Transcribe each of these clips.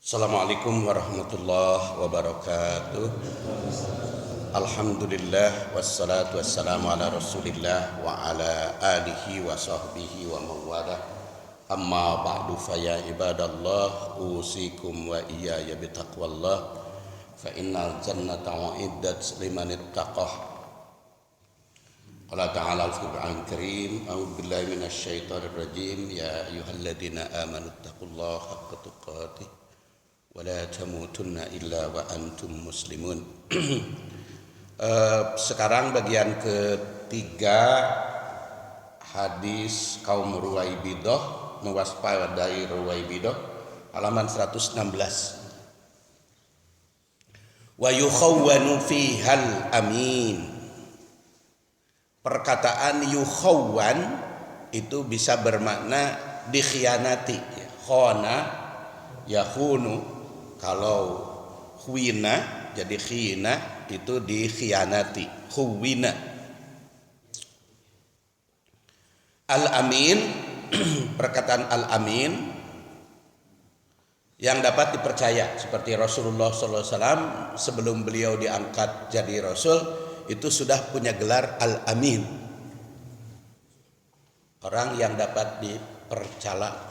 Assalamualaikum warahmatullahi wabarakatuh. Alhamdulillah wassalatu wassalamu ala Rasulillah wa ala alihi wa sahbihi wa mawala. Amma ba'du fa ya ibadallah usikum wa iyaya bitaqwallah fa innal jannata uiddat liman ittaqah. Allah Ta'ala al-Qur'an Karim, a'udzu billahi minasy syaithanir rajim, ya ayyuhalladzina amanu taqullaha haqqa tuqatih wa la tamutunna illa wa antum muslimun. Sekarang bagian ketiga hadis kaum Ruwaibidah, mewaspadai Ruwaibidah, halaman 116. Wa yukhawwanu fihal amin. Perkataan yukhawwan itu bisa bermakna dikhianati. Khona yakhunu, kalau khuwina jadi khina itu dikhianati, khuwina. Al-amin, perkataan al-amin yang dapat dipercaya, seperti Rasulullah SAW sebelum beliau diangkat jadi Rasul itu sudah punya gelar al-amin, orang yang dapat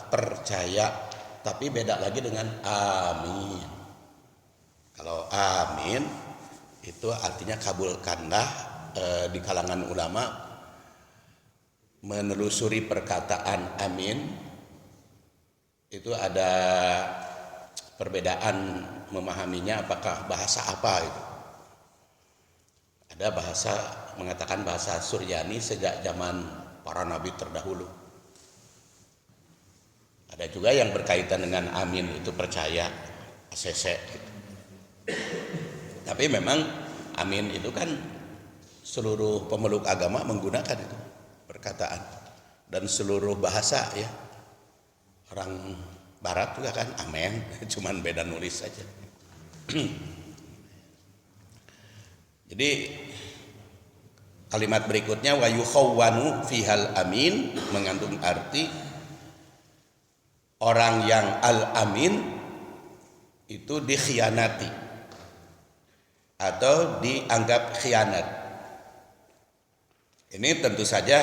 percaya. Tapi beda lagi dengan amin. Kalau amin itu artinya kabulkanlah. Di kalangan ulama menelusuri perkataan amin itu ada perbedaan memahaminya, apakah bahasa apa itu. Ada bahasa mengatakan bahasa Suryani sejak zaman para nabi terdahulu. Ada juga yang berkaitan dengan amin itu percaya, ACC gitu. Tapi memang amin itu kan seluruh pemeluk agama menggunakan itu perkataan, dan seluruh bahasa ya. Orang barat juga kan amin, cuman beda nulis saja. Jadi kalimat berikutnya wa yukhawwanu fihal amin mengandung arti orang yang al-amin itu dikhianati atau dianggap khianat. Ini tentu saja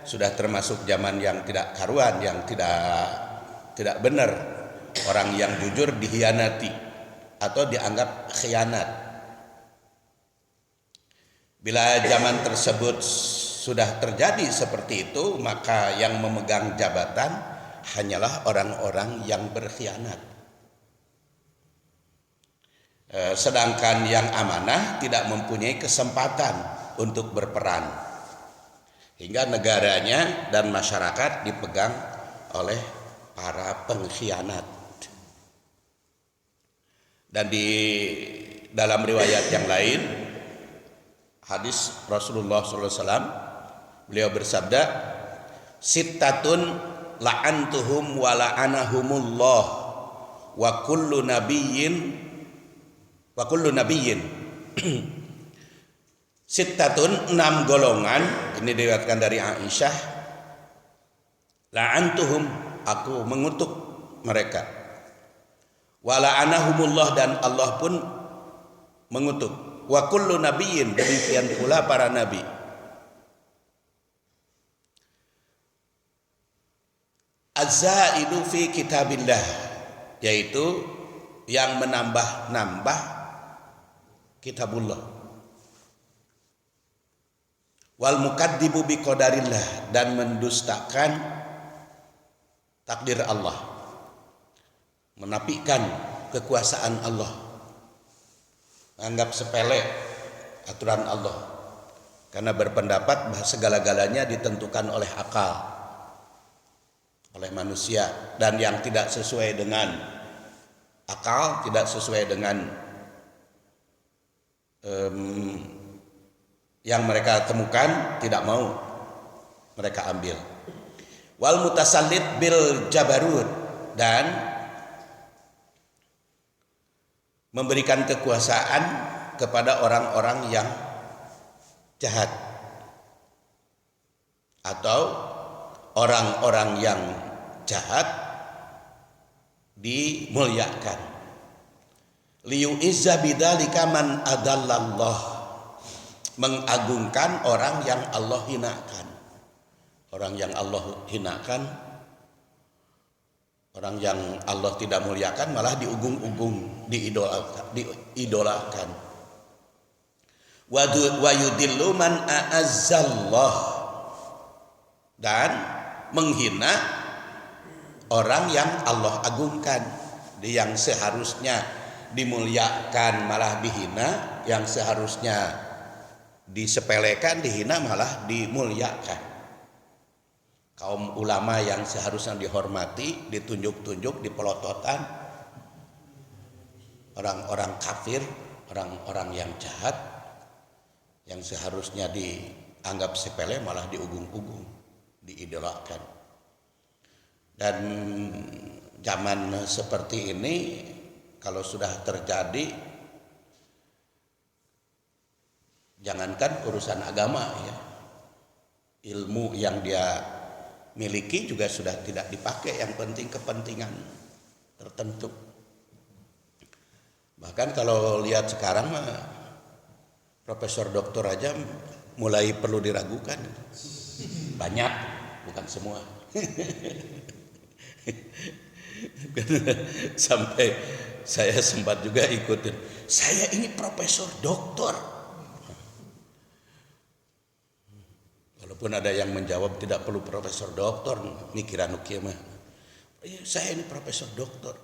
sudah termasuk zaman yang tidak karuan, yang tidak benar. Orang yang jujur dikhianati atau dianggap khianat. Bila zaman tersebut sudah terjadi seperti itu, maka yang memegang jabatan hanyalah orang-orang yang berkhianat. Sedangkan yang amanah tidak mempunyai kesempatan untuk berperan, hingga negaranya dan masyarakat dipegang oleh para pengkhianat. Dan di dalam riwayat yang lain, hadis Rasulullah SAW, beliau bersabda, sittatun la'antuhum wa la'anahumullah wa kullu nabiyyin sittatun, 6 golongan, ini diriwayatkan dari Aisyah, la'antuhum, aku mengutuk mereka, wa la'anahumullah, dan Allah pun mengutuk, wa kullu nabiyyin, demikian pula para nabi. Az-zaidu fi kitabillah, yaitu yang menambah-nambah kitabullah. Wal mukadzibu bi qadarillah, dan mendustakan takdir Allah, menafikan kekuasaan Allah, anggap sepele aturan Allah, karena berpendapat bahwa segala-galanya ditentukan oleh akal, oleh manusia, dan yang tidak sesuai dengan akal, tidak sesuai dengan yang mereka temukan, tidak mau mereka ambil. Wal mutasallid bil jabarut, dan memberikan kekuasaan kepada orang-orang yang jahat atau orang-orang yang jahat dimuliakan. Liyu'izza bidzalika man adallallah, mengagungkan orang yang Allah hinakan. Orang yang Allah hinakan, orang yang Allah tidak muliakan malah diugung-ugung, diidolakan. Wa yudillu man a'azzallah, dan menghina orang yang Allah agungkan. Yang seharusnya dimuliakan malah dihina, yang seharusnya disepelekan dihina malah dimuliakan. Kaum ulama yang seharusnya dihormati ditunjuk-tunjuk, dipelototan. Orang-orang kafir, orang-orang yang jahat yang seharusnya dianggap sepele malah diugung-ugung, diidolakan. Dan zaman seperti ini kalau sudah terjadi, jangankan urusan agama ya, ilmu yang dia miliki juga sudah tidak dipakai, yang penting kepentingan tertentu. Bahkan kalau lihat sekarang mah profesor doktor aja mulai perlu diragukan. Banyak, bukan semua. Sampai saya sempat juga ikutin, saya ini profesor doktor. Walaupun ada yang menjawab tidak perlu profesor doktor, mikiran ukia mah, saya ini profesor doktor.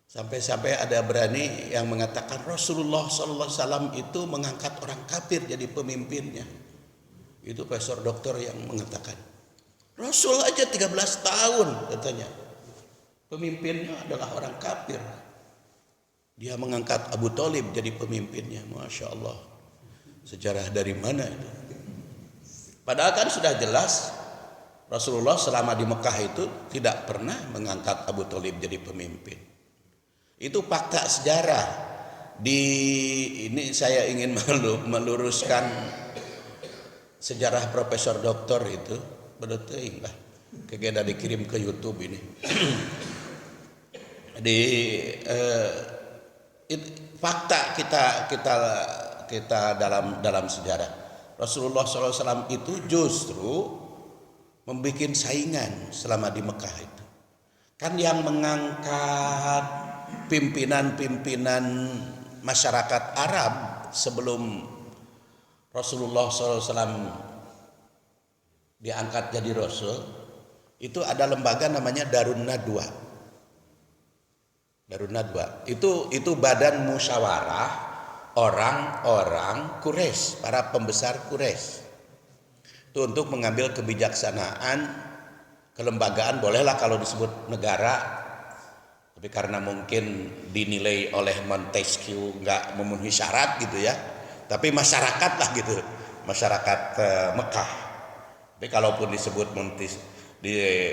Sampai-sampai ada berani yang mengatakan Rasulullah SAW itu mengangkat orang kafir jadi pemimpinnya. Itu profesor doktor yang mengatakan. Rasul aja 13 tahun katanya, pemimpinnya adalah orang kafir. Dia mengangkat Abu Thalib jadi pemimpinnya. Masya Allah, sejarah dari mana itu? Padahal kan sudah jelas Rasulullah selama di Mekah itu tidak pernah mengangkat Abu Thalib jadi pemimpin. Itu fakta sejarah. Ini saya ingin meluruskan sejarah profesor doktor itu. Betul lah. Kegeda dikirim ke YouTube ini. Fakta kita dalam sejarah. Rasulullah SAW itu justru membuat saingan selama di Mekah itu. Kan yang mengangkat pimpinan-pimpinan masyarakat Arab sebelum Rasulullah SAW diangkat jadi Rasul, itu ada lembaga namanya Darun Nadwa. Darun Nadwa itu badan musyawarah orang-orang Quraisy, para pembesar Quraisy. Itu untuk mengambil kebijaksanaan, kelembagaan, bolehlah kalau disebut negara. Tapi karena mungkin dinilai oleh Montesquieu nggak memenuhi syarat gitu ya. Tapi masyarakat lah gitu, masyarakat Mekah. Tapi kalaupun disebut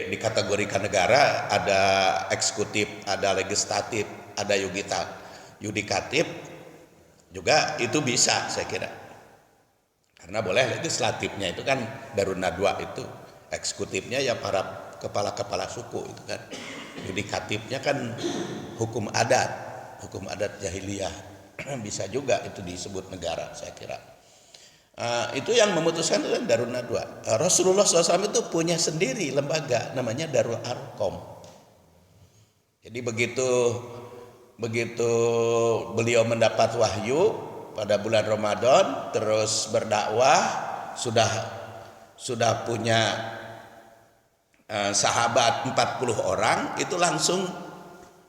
dikategorikan negara, ada eksekutif, ada legislatif, ada yudikatif, juga itu bisa saya kira. Karena boleh legislatifnya itu kan Darun Nadwa itu, eksekutifnya ya para kepala-kepala suku itu kan. Yudikatifnya kan hukum adat jahiliyah. Bisa juga itu disebut negara saya kira. Itu yang memutuskan itu kan Darun Nadwa. Rasulullah SAW itu punya sendiri lembaga namanya Darul Arqam. Jadi begitu beliau mendapat wahyu pada bulan Ramadan, terus berdakwah, sudah punya sahabat 40 orang, itu langsung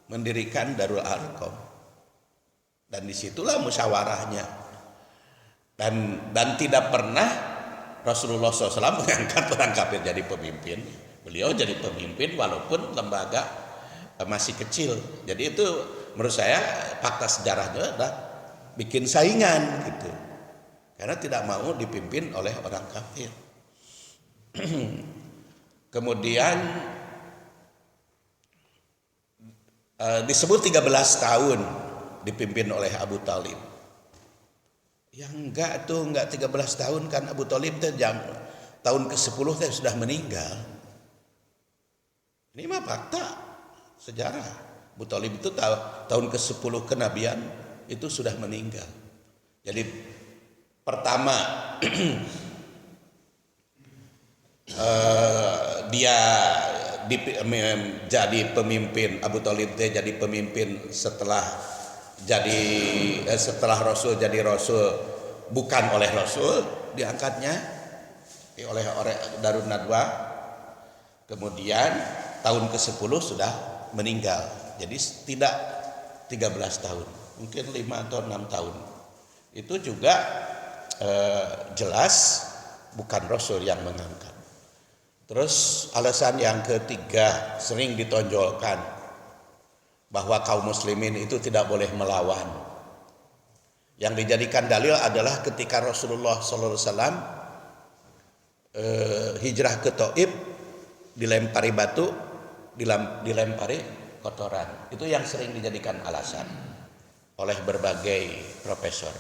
mendirikan Darul Arqam. Dan disitulah musyawarahnya. Dan tidak pernah Rasulullah SAW mengangkat orang kafir jadi pemimpin. Beliau jadi pemimpin walaupun lembaga masih kecil. Jadi itu menurut saya fakta sejarahnya adalah bikin saingan gitu. Karena tidak mau dipimpin oleh orang kafir. Kemudian disebut 13 tahun dipimpin oleh Abu Thalib. Ya enggak 13 tahun kan Abu Thalib tahun ke-10 sudah meninggal. Ini mah fakta sejarah. Abu Thalib itu tahun ke-10 kenabian itu sudah meninggal. Jadi pertama dia jadi pemimpin, Abu Thalib jadi pemimpin setelah Rasul jadi Rasul, bukan oleh Rasul diangkatnya oleh Darun Nadwa. Kemudian tahun ke-10 sudah meninggal. Jadi tidak 13 tahun, mungkin 5 atau 6 tahun. Itu juga jelas bukan Rasul yang mengangkat. Terus alasan yang ketiga sering ditonjolkan bahwa kaum muslimin itu tidak boleh melawan. Yang dijadikan dalil adalah ketika Rasulullah SAW hijrah ke Thaif, dilempari batu, dilempari kotoran. Itu yang sering dijadikan alasan oleh berbagai profesor.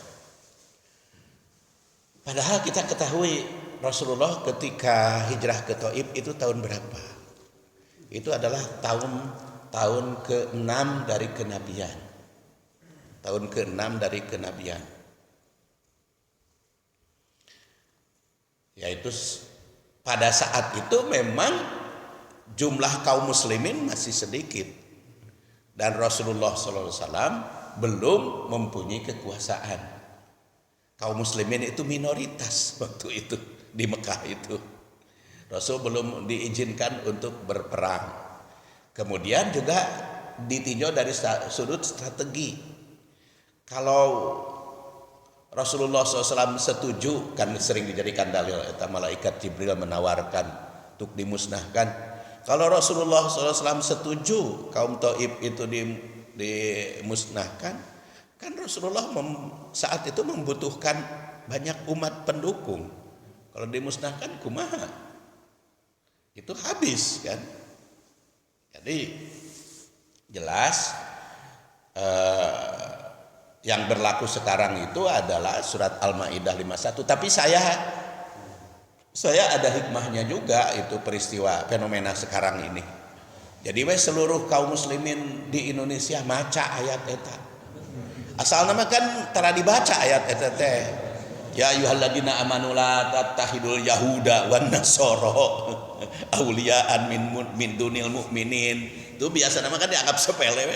Padahal kita ketahui Rasulullah ketika hijrah ke Thaif itu tahun berapa? Itu adalah tahun ke-6 dari kenabian. Tahun ke-6 dari kenabian. Yaitu pada saat itu memang jumlah kaum muslimin masih sedikit. Dan Rasulullah SAW belum mempunyai kekuasaan. Kaum muslimin itu minoritas waktu itu. Di Mekah itu Rasul belum diizinkan untuk berperang. Kemudian juga ditinjau dari sudut strategi. Kalau Rasulullah SAW setuju, kan sering dijadikan dalil, malaikat Jibril menawarkan untuk dimusnahkan. Kalau Rasulullah SAW setuju kaum Thaif itu dimusnahkan, kan Rasulullah saat itu membutuhkan banyak umat pendukung. Kalau dimusnahkan kumaha? Itu habis kan. Jadi jelas yang berlaku sekarang itu adalah surat Al-Maidah 51. Tapi saya ada hikmahnya juga itu peristiwa fenomena sekarang ini. Jadi seluruh kaum muslimin di Indonesia maca ayat eta. Asal nama kan tara dibaca ayat eta teh. Ya ayyuhalladzina amanu la tattakhidul yahuda wan nasara auliyaan min dunil mu'minin. Itu biasa nama kan dianggap sepele we.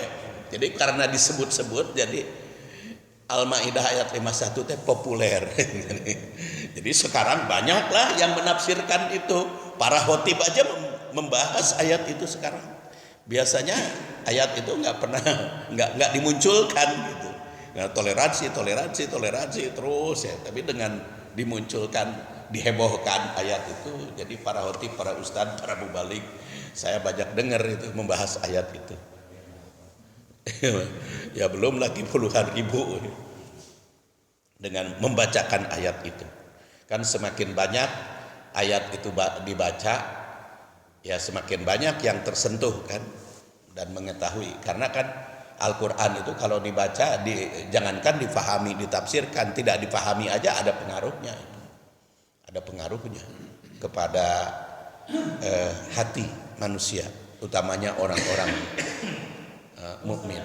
Jadi karena disebut-sebut jadi Al-Maidah ayat 51 teh populer. Jadi sekarang banyaklah yang menafsirkan itu. Para khotib aja membahas ayat itu sekarang. Biasanya ayat itu enggak dimunculkan gitu. Nah, toleransi terus ya, tapi dengan dimunculkan, dihebohkan ayat itu, jadi para khotib, para ustadz, para mubalik, saya banyak dengar itu membahas ayat itu. Ya belum lagi puluhan ribu dengan membacakan ayat itu. Kan semakin banyak ayat itu dibaca, ya semakin banyak yang tersentuh kan dan mengetahui. Karena kan Al-Quran itu kalau dibaca, jangankan difahami, ditafsirkan, tidak difahami aja ada pengaruhnya. Ada pengaruhnya kepada hati manusia, utamanya orang-orang mukmin.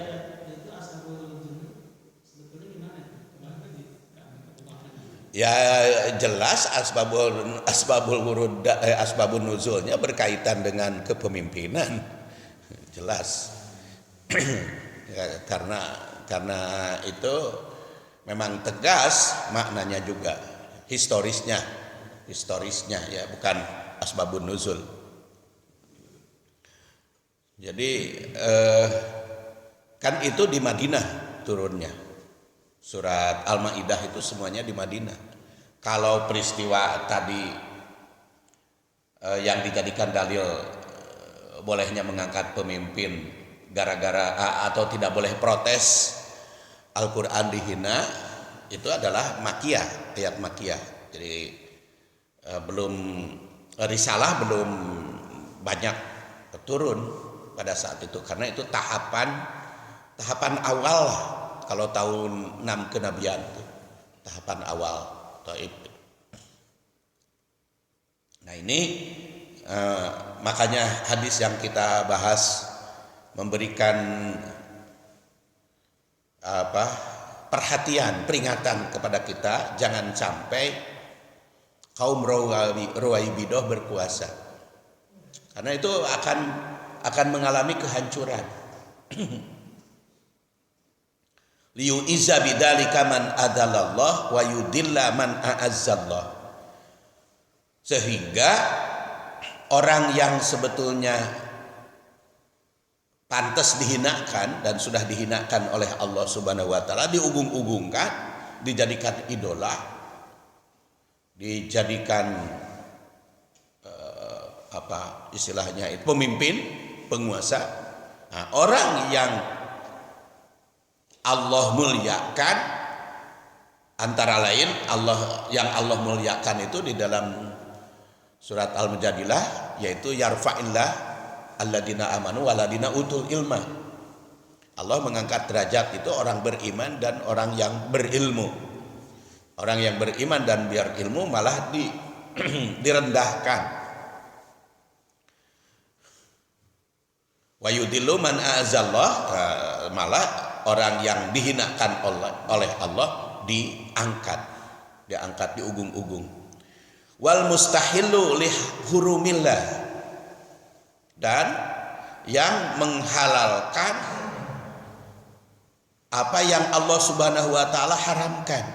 Ya jelas asbabun nuzulnya berkaitan dengan kepemimpinan, jelas. Ya, karena itu memang tegas maknanya juga historisnya ya, bukan asbabun nuzul. Jadi kan itu di Madinah turunnya surat Al-Maidah itu semuanya di Madinah. Kalau peristiwa tadi yang dijadikan dalil bolehnya mengangkat pemimpin gara-gara atau tidak boleh protes Al-Quran dihina, itu adalah Makkiyah, ayat Makkiyah. Jadi risalah belum banyak turun pada saat itu, karena itu tahapan awal lah. Kalau tahun 6 kenabian itu tahapan awal Thaif. Nah ini makanya hadis yang kita bahas memberikan perhatian, peringatan kepada kita, jangan sampai kaum Ruwaibidah berkuasa, karena itu akan mengalami kehancuran. Liyu'izza bidzalika man adalallah wa yudilla man a'azzallah, sehingga orang yang sebetulnya pantas dihinakan dan sudah dihinakan oleh Allah Subhanahu wa taala diugung-ugungkan, dijadikan idola, dijadikan istilahnya itu pemimpin, penguasa. Nah, orang yang Allah muliakan, antara lain Allah muliakan itu di dalam surat Al-Mujadilah, yaitu yarfa'illah alladzina amanu waladina utul ilma. Allah mengangkat derajat itu orang beriman dan orang yang berilmu. Orang yang beriman dan berilmu malah direndahkan. Wa yudillu man a'azzallah, malah orang yang dihinakan oleh Allah diangkat, diugung-ugung. Wal mustahillu li hurumillah, dan yang menghalalkan apa yang Allah Subhanahu wa taala haramkan.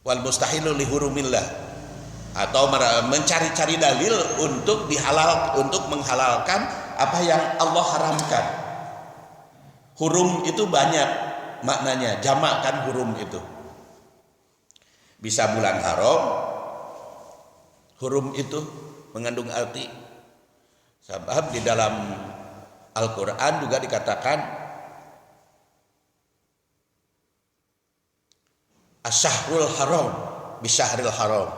Wal mustahillu li hurumillah, atau mencari-cari dalil untuk menghalalkan apa yang Allah haramkan. Hurum itu banyak maknanya, jamak kan hurum itu. Bisa bulan haram, hurum itu mengandung arti. Sebab di dalam Al-Quran juga dikatakan asyahrul haram bisyahril haram.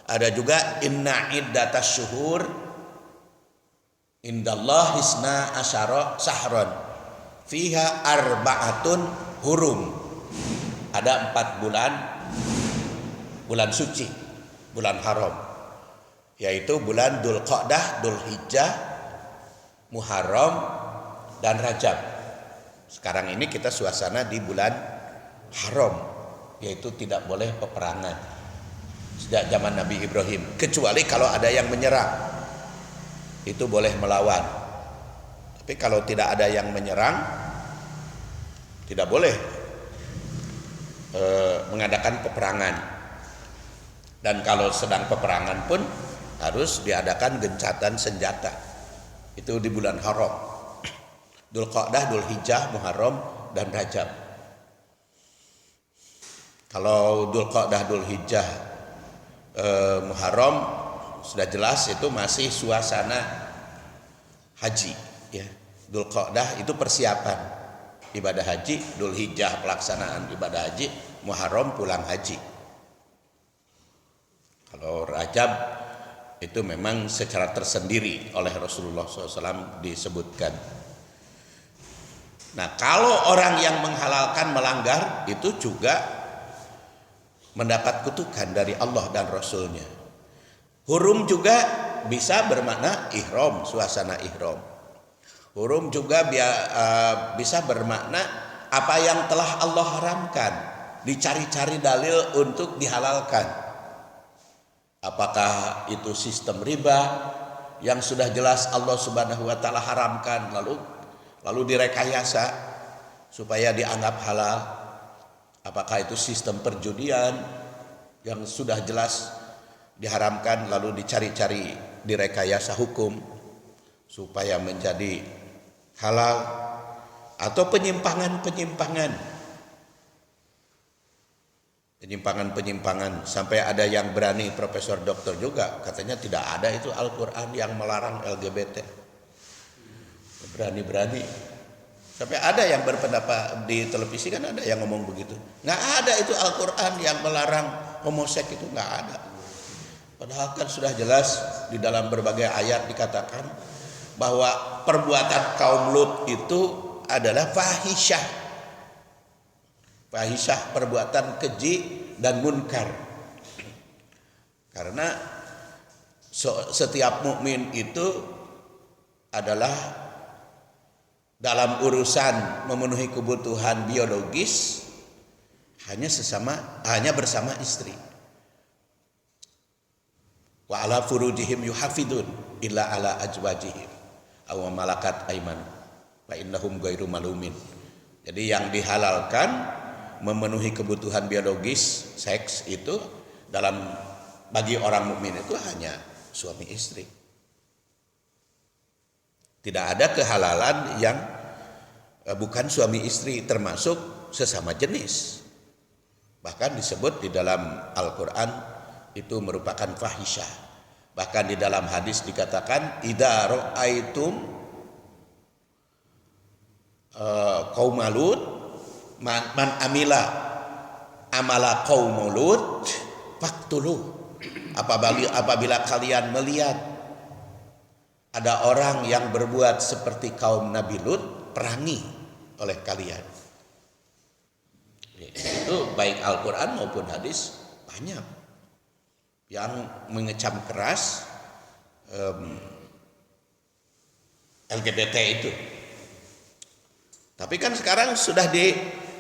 Ada juga inna iddatas syuhur indallah hisna asyara sahron fiha arba'atun hurum. Ada 4 bulan suci, bulan haram, yaitu bulan Dzulqa'dah, Dzulhijjah, Muharram, dan Rajab. Sekarang ini kita suasana di bulan haram, yaitu tidak boleh peperangan sejak zaman Nabi Ibrahim, kecuali kalau ada yang menyerang, itu boleh melawan. Tapi kalau tidak ada yang menyerang, tidak boleh mengadakan peperangan. Dan kalau sedang peperangan pun harus diadakan gencatan senjata. Itu di bulan haram, Dzulqa'dah, Dzulhijjah, Muharram, dan Rajab. Kalau Dzulqa'dah, Dzulhijjah, Muharram sudah jelas itu masih suasana haji, ya. Dzulqa'dah itu persiapan ibadah haji, Dzulhijjah pelaksanaan ibadah haji, Muharram pulang haji. Kalau Rajab itu memang secara tersendiri oleh Rasulullah SAW disebutkan. Nah, kalau orang yang menghalalkan melanggar itu juga mendapat kutukan dari Allah dan Rasulnya. Hurum juga bisa bermakna ihram, suasana ihram. Hurum juga bisa bermakna apa yang telah Allah haramkan, dicari-cari dalil untuk dihalalkan. Apakah itu sistem riba yang sudah jelas Allah Subhanahu wa taala haramkan, lalu direkayasa supaya dianggap halal? Apakah itu sistem perjudian yang sudah jelas diharamkan lalu dicari-cari direkayasa hukum supaya menjadi halal? Atau penyimpangan sampai ada yang berani, profesor doktor juga katanya tidak ada itu Al-Quran yang melarang LGBT. Berani sampai ada yang berpendapat di televisi, kan ada yang ngomong begitu, nggak ada itu Al-Quran yang melarang homoseks, itu nggak ada. Padahal kan sudah jelas di dalam berbagai ayat dikatakan bahwa perbuatan kaum Lut itu adalah fahisyah, perbuatan keji dan munkar. Karena setiap mukmin itu adalah dalam urusan memenuhi kebutuhan biologis hanya bersama istri. Wa ala furujihim yuhafidun illa ala ajwajihim aw malakat aiman fa innahum ghairu malumin. Jadi yang dihalalkan memenuhi kebutuhan biologis seks itu bagi orang mukmin itu hanya suami istri. Tidak ada kehalalan yang bukan suami istri, termasuk sesama jenis. Bahkan disebut di dalam Al-Quran itu merupakan fahisyah. Bahkan di dalam hadis dikatakan idza ra'aitum qaum Lut man amila amala qaum Lut faqtulu. Apabila kalian melihat ada orang yang berbuat seperti kaum Nabi Lut, perangi oleh kalian. Itu baik Al-Quran maupun hadis banyak yang mengecam keras LGBT itu. Tapi kan sekarang sudah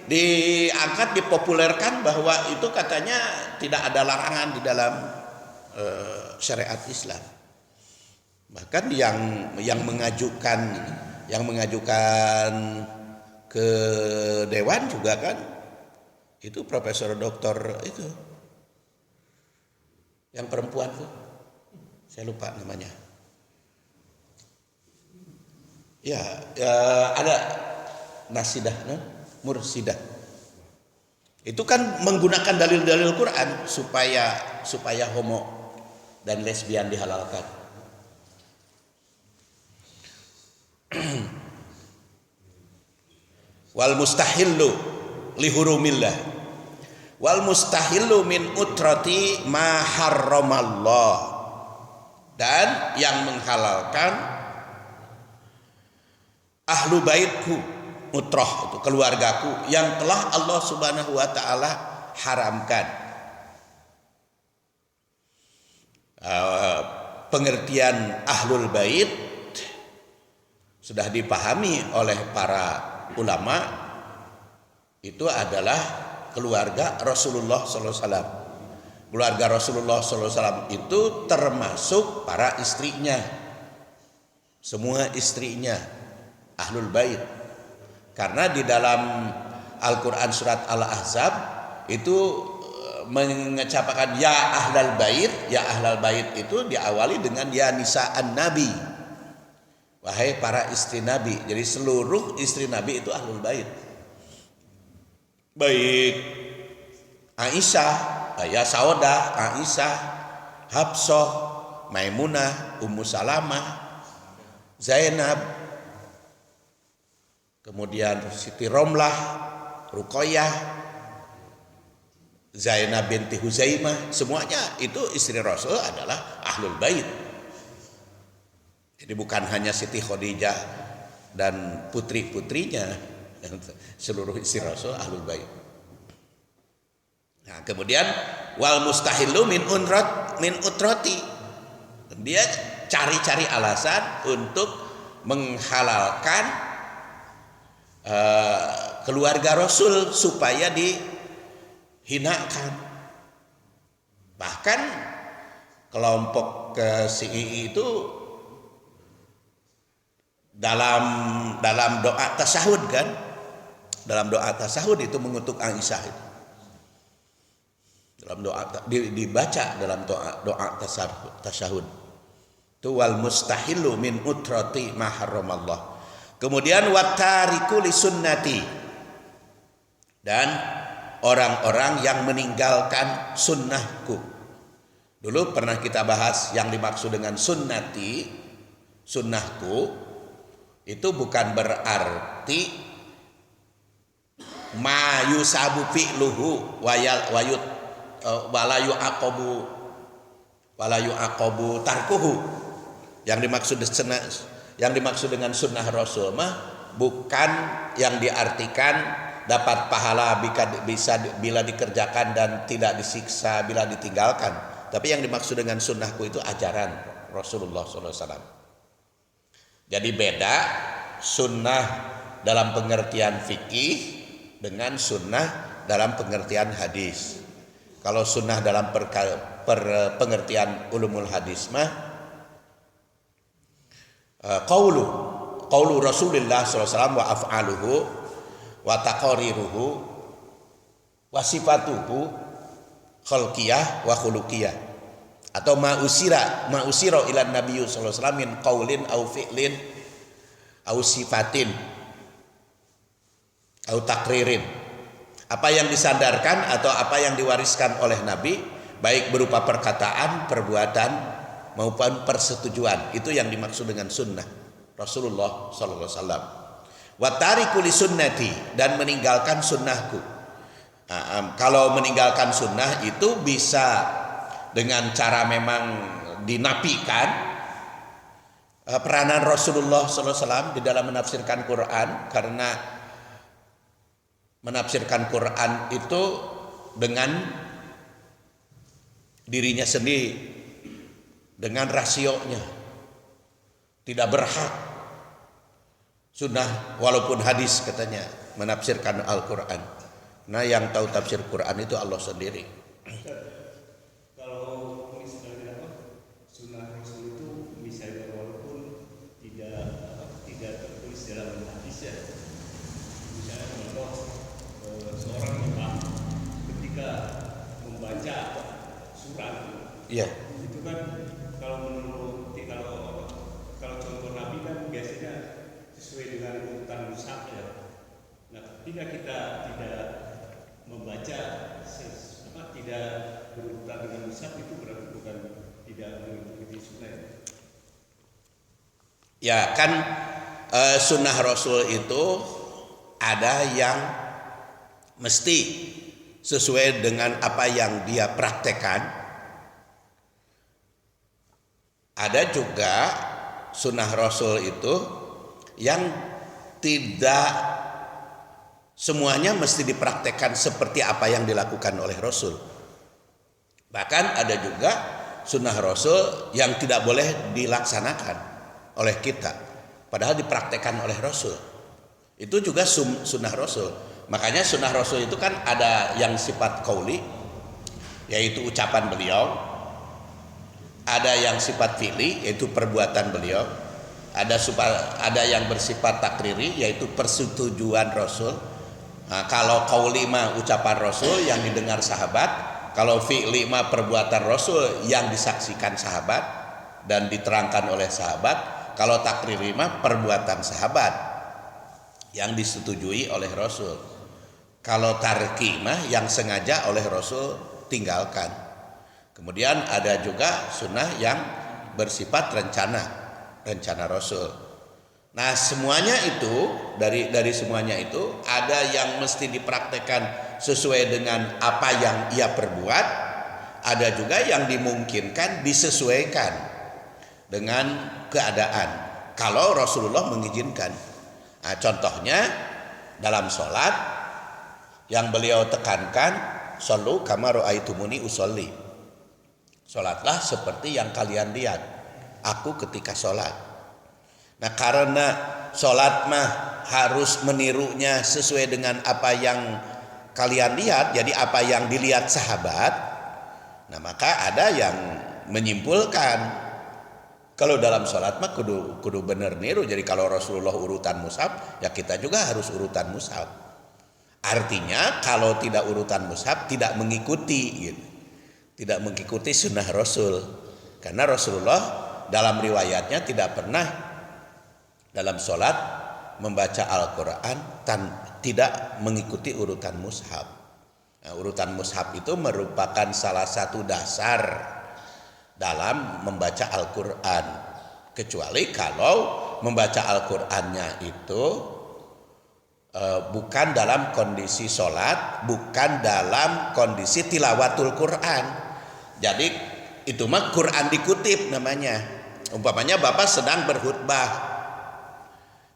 diangkat, dipopulerkan bahwa itu katanya tidak ada larangan di dalam syariat Islam. Bahkan yang mengajukan ke dewan juga kan itu profesor doktor itu yang perempuan tuh, saya lupa namanya. Ya ada Mursidah. Itu kan menggunakan dalil-dalil Quran supaya homo dan lesbian dihalalkan. Wal mustahillu lihurumillah wal mustahillu min utrati ma harramallah, dan yang menghalalkan ahlu baitku, utroh itu keluargaku, yang telah Allah Subhanahu wa taala haramkan. Pengertian ahlul bait sudah dipahami oleh para ulama, itu adalah keluarga Rasulullah SAW. Keluarga Rasulullah SAW itu termasuk para istrinya, semua istrinya ahlul bait. Karena di dalam Al-Quran surat Al-Ahzab itu mengecapkan ya ahlal bait. Ya ahlal bait itu diawali dengan ya nisa'an nabi, wahai para istri Nabi. Jadi seluruh istri Nabi itu ahlul bait. Baik Aisyah, ya Saudah, Aisyah, Hafsah, Maimunah, Ummu Salamah, Zainab, kemudian Siti Romlah, Ruqayyah, Zainab binti Huzaimah, semuanya itu istri Rasul adalah ahlul bait. Jadi bukan hanya Siti Khadijah dan putri-putrinya, seluruh istri Rasul ahlul bait. Nah, kemudian wal mustahillu min utrati. Dia cari-cari alasan untuk menghalalkan keluarga Rasul supaya dihinakan. Bahkan kelompok CII itu dalam doa tasyahud kan, dalam doa tasyahud itu mengutuk Aisyah itu. Dalam doa dibaca dalam doa tasyahud. Itu wal mustahillu min utrati ma harramallah. Kemudian watariku li sunnati, dan orang-orang yang meninggalkan sunnahku. Dulu pernah kita bahas yang dimaksud dengan sunnati, sunnahku, itu bukan berarti ma yusabu fi'luhu walayu aqabu tarkuhu. Yang dimaksud dengan sunnah Rasul mah bukan yang diartikan dapat pahala bisa bila dikerjakan dan tidak disiksa bila ditinggalkan. Tapi yang dimaksud dengan sunnahku itu ajaran Rasulullah SAW. Jadi beda sunnah dalam pengertian fikih dengan sunnah dalam pengertian hadis. Kalau sunnah dalam pengertian ulumul hadis mah qaulu Rasulullah SAW wa af'aluhu wa taqariruhu wa sifatuhu khalqiyah wa khuluqiyah, atau ma'usira ilan nabiyyu sallallahu alaihi wasallam min qaulin au fi'lin au sifatin au takririn. Apa yang disandarkan atau apa yang diwariskan oleh Nabi, baik berupa perkataan, perbuatan maupun persetujuan, itu yang dimaksud dengan sunnah Rasulullah sallallahu alaihi wasallam. Wa tariku li sunnati, dan meninggalkan sunnahku. Kalau meninggalkan sunnah itu bisa dengan cara memang dinafikan peranan Rasulullah SAW di dalam menafsirkan Quran, karena menafsirkan Quran itu dengan dirinya sendiri, dengan rasionya, tidak berhak sunnah walaupun hadis katanya menafsirkan Al-Quran. Nah, yang tahu tafsir Quran itu Allah sendiri. Kalau misalnya sunnah Rasul itu misalnya walaupun tidak tertulis dalam hadis ya, misalnya contoh seorang imam ketika membaca surat, Iya. itu kan kalau menurut kalau contoh Nabi kan biasanya sesuai dengan urutan mushaf ya. Nah, ketika kita tidak membaca tidak berurutan dengan mushaf, itu berarti bukan tidak mengikuti sunnah. Ya kan, sunnah Rasul itu ada yang mesti sesuai dengan apa yang dia praktekkan. Ada juga sunnah Rasul itu yang tidak semuanya mesti dipraktekkan seperti apa yang dilakukan oleh Rasul. Bahkan ada juga sunnah Rasul yang tidak boleh dilaksanakan oleh kita, padahal dipraktekkan oleh Rasul. Itu juga sunnah Rasul. Makanya sunnah Rasul itu kan ada yang sifat qauli, yaitu ucapan beliau. Ada yang sifat fi'li, yaitu perbuatan beliau. Ada yang bersifat takriri, yaitu persetujuan Rasul. Nah, kalau qauli mah ucapan Rasul yang didengar sahabat, kalau fi'li mah perbuatan Rasul yang disaksikan sahabat dan diterangkan oleh sahabat, kalau takriri mah perbuatan sahabat yang disetujui oleh Rasul. Kalau tarki mah yang sengaja oleh Rasul tinggalkan. Kemudian ada juga sunnah yang bersifat rencana Rasul. Nah, semuanya itu dari semuanya itu ada yang mesti dipraktekkan sesuai dengan apa yang ia perbuat, ada juga yang dimungkinkan disesuaikan dengan keadaan kalau Rasulullah mengizinkan. Nah, contohnya dalam sholat yang beliau tekankan, shollu kama ra'aitumuni usolli, sholatlah seperti yang kalian lihat aku ketika sholat. Nah, karena sholat mah harus menirunya sesuai dengan apa yang kalian lihat, jadi apa yang dilihat sahabat. Nah, maka ada yang menyimpulkan kalau dalam sholat mah kudu bener niru. Jadi kalau Rasulullah urutan mushaf, ya kita juga harus urutan mushaf. Artinya kalau tidak urutan mushaf tidak mengikuti gitu. Tidak mengikuti sunnah Rasul. Karena Rasulullah dalam riwayatnya tidak pernah dalam sholat membaca Al-Quran tidak mengikuti urutan mushaf. Nah, urutan mushaf itu merupakan salah satu dasar dalam membaca Al-Quran, kecuali kalau membaca Al-Qurannya itu bukan dalam kondisi sholat, bukan dalam kondisi tilawatul Quran. Jadi itu mah Quran dikutip namanya. Umpamanya Bapak sedang berkhutbah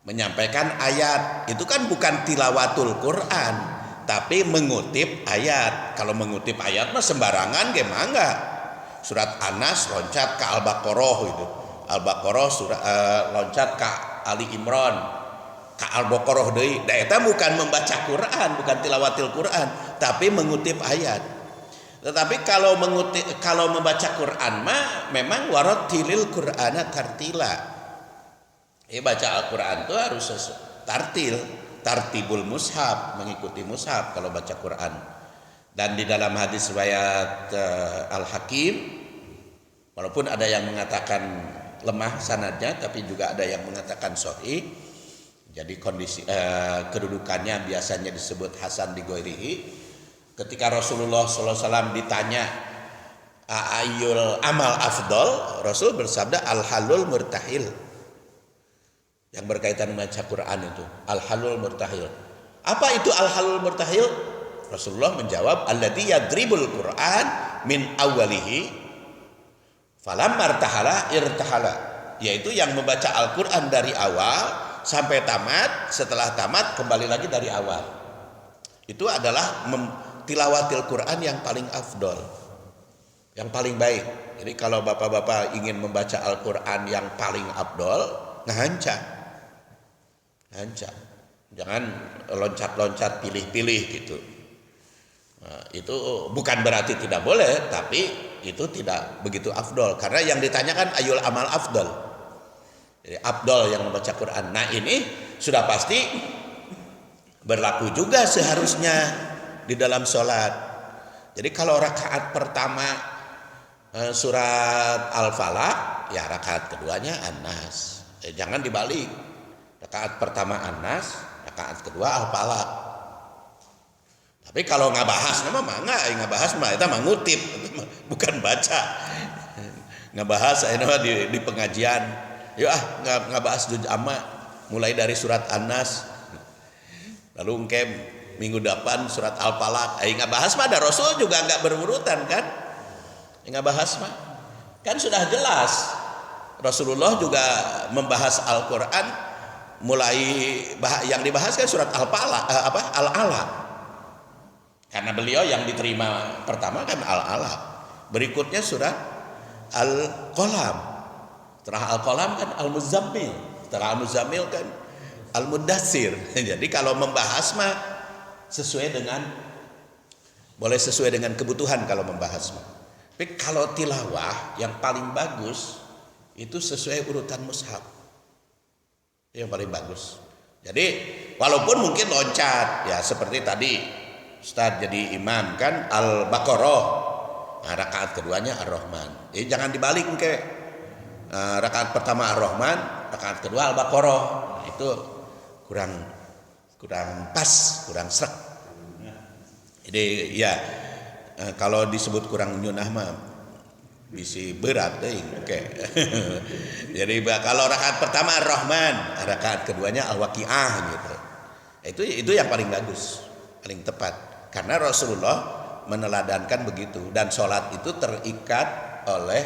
menyampaikan ayat, itu kan bukan tilawatul Quran, tapi mengutip ayat. Kalau mengutip ayat mah sembarangan gimana enggak? surat Anas loncat ke Al-Baqarah itu. Al-Baqarah loncat ke Ali Imran, ke Al-Baqarah deui. Da eta bukan membaca Quran, bukan tilawatil Quran, tapi mengutip ayat. Tetapi kalau membaca Quran mah memang warattilil Qur'ana tartila. Baca Al-Qur'an itu harus tartibul mushaf, mengikuti mushaf kalau baca Quran. Dan di dalam hadis riwayat Al-Hakim, walaupun ada yang mengatakan lemah sanadnya, tapi juga ada yang mengatakan sahih. Jadi kondisi kedudukannya biasanya disebut hasan di ghairihi. Ketika Rasulullah SAW ditanya ayul amal afdol, Rasul bersabda al-halul murtahil. Yang berkaitan dengan baca Quran itu al-halul murtahil. Apa itu al-halul murtahil? Rasulullah menjawab alladzi yadribul Quran min awwalihi falamma irtahala, yaitu yang membaca Al-Qur'an dari awal sampai tamat, setelah tamat kembali lagi dari awal. Itu adalah tilawatil Quran yang paling afdol, yang paling baik. Jadi kalau bapak-bapak ingin membaca Al-Quran yang paling afdol, ngahanca, jangan loncat-loncat pilih-pilih gitu. Nah, itu bukan berarti tidak boleh, tapi itu tidak begitu afdol, karena yang ditanyakan ayul amal afdol. Jadi afdol yang membaca Quran. Nah ini sudah pasti berlaku juga seharusnya di dalam sholat. Jadi kalau rakaat pertama surat Al-Falaq, ya rakaat keduanya An-Nas. Jangan dibalik. Rakaat pertama An-Nas, rakaat kedua Al-Falaq. Tapi kalau nggak bahas nama mangga, nggak bahas mah itu ngutip, bukan baca. Nggak bahas di pengajian. Yuk nggak bahas juz amma, mulai dari surat An-Nas. Lalu engke minggu depan surat Al-Falaq. Nggak bahas mah ada Rasul juga nggak berurutan kan? Nggak bahas mah kan sudah jelas. Rasulullah juga membahas Al-Quran, mulai yang dibahas kan surat Al-Falaq, Al-Alaq. Karena beliau yang diterima pertama kan Al-Alaq. Berikutnya surat Al-Qalam. Setelah Al-Qalam kan Al-Muzammil. Setelah Al-Muzammil kan Al-Mudaththir. Jadi kalau membahas mah boleh sesuai dengan kebutuhan kalau membahas mah. Tapi kalau tilawah yang paling bagus itu sesuai urutan mushaf. Yang paling bagus. Jadi walaupun mungkin loncat ya seperti tadi Ustaz jadi imam kan Al-Baqarah. Nah, rakaat keduanya Ar-Rahman. Jangan dibalik ke rakaat pertama Ar-Rahman, rakaat kedua Al-Baqarah. Nah, itu kurang pas, kurang srek. Jadi ya kalau disebut kurang nyunah mah bisa berat deh. Jadi kalau rakaat pertama Ar-Rahman, rakaat keduanya Al-Waqiah gitu. Itu yang paling bagus, paling tepat. Karena Rasulullah meneladankan begitu, dan sholat itu terikat oleh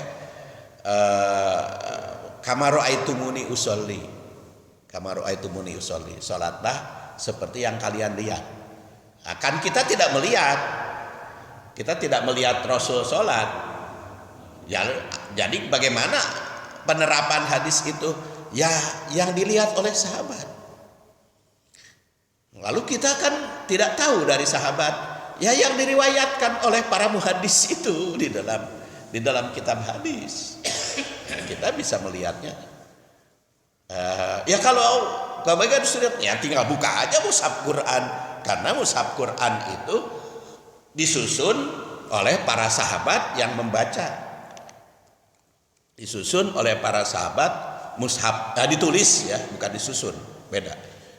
kama ra'aitumuni usolli. Sholatlah seperti yang kalian lihat. Kan kita tidak melihat Rasul sholat. Ya, jadi bagaimana penerapan hadis itu? Ya, yang dilihat oleh sahabat. Lalu kita kan tidak tahu dari sahabat, ya yang diriwayatkan oleh para muhadis itu di dalam kitab hadis. Kita bisa melihatnya. Ya kalau bagian sudah, ya tinggal buka aja mushaf Quran, karena mushaf Quran itu disusun oleh para sahabat yang membaca. Disusun oleh para sahabat mushaf, ditulis ya, bukan disusun, beda.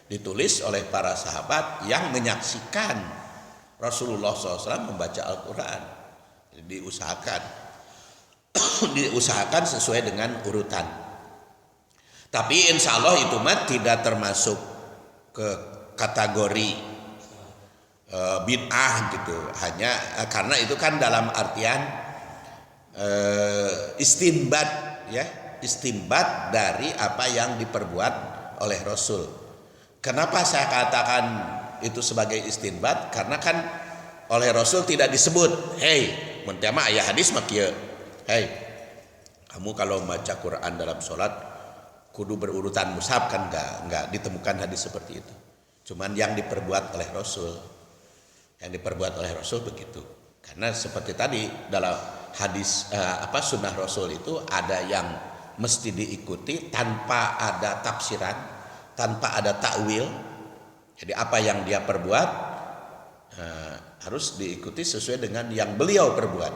Ditulis oleh para sahabat yang menyaksikan Rasulullah SAW membaca Al-Quran. Diusahakan sesuai dengan urutan. Tapi insya Allah itu mah tidak termasuk ke kategori bid'ah gitu. Hanya karena itu kan dalam artian istinbat ya, istinbat dari apa yang diperbuat oleh Rasul. Kenapa saya katakan itu sebagai istinbat? Karena kan oleh Rasul tidak disebut, hey, mun teh mah aya hadis mah kieu. hei, kamu kalau baca Quran dalam sholat kudu berurutan mushaf, kan nggak ditemukan hadis seperti itu. Cuman yang diperbuat oleh Rasul, begitu. Karena seperti tadi dalam hadis sunnah Rasul itu ada yang mesti diikuti tanpa ada tafsiran, tanpa ada takwil. Jadi apa yang dia perbuat harus diikuti sesuai dengan yang beliau perbuat,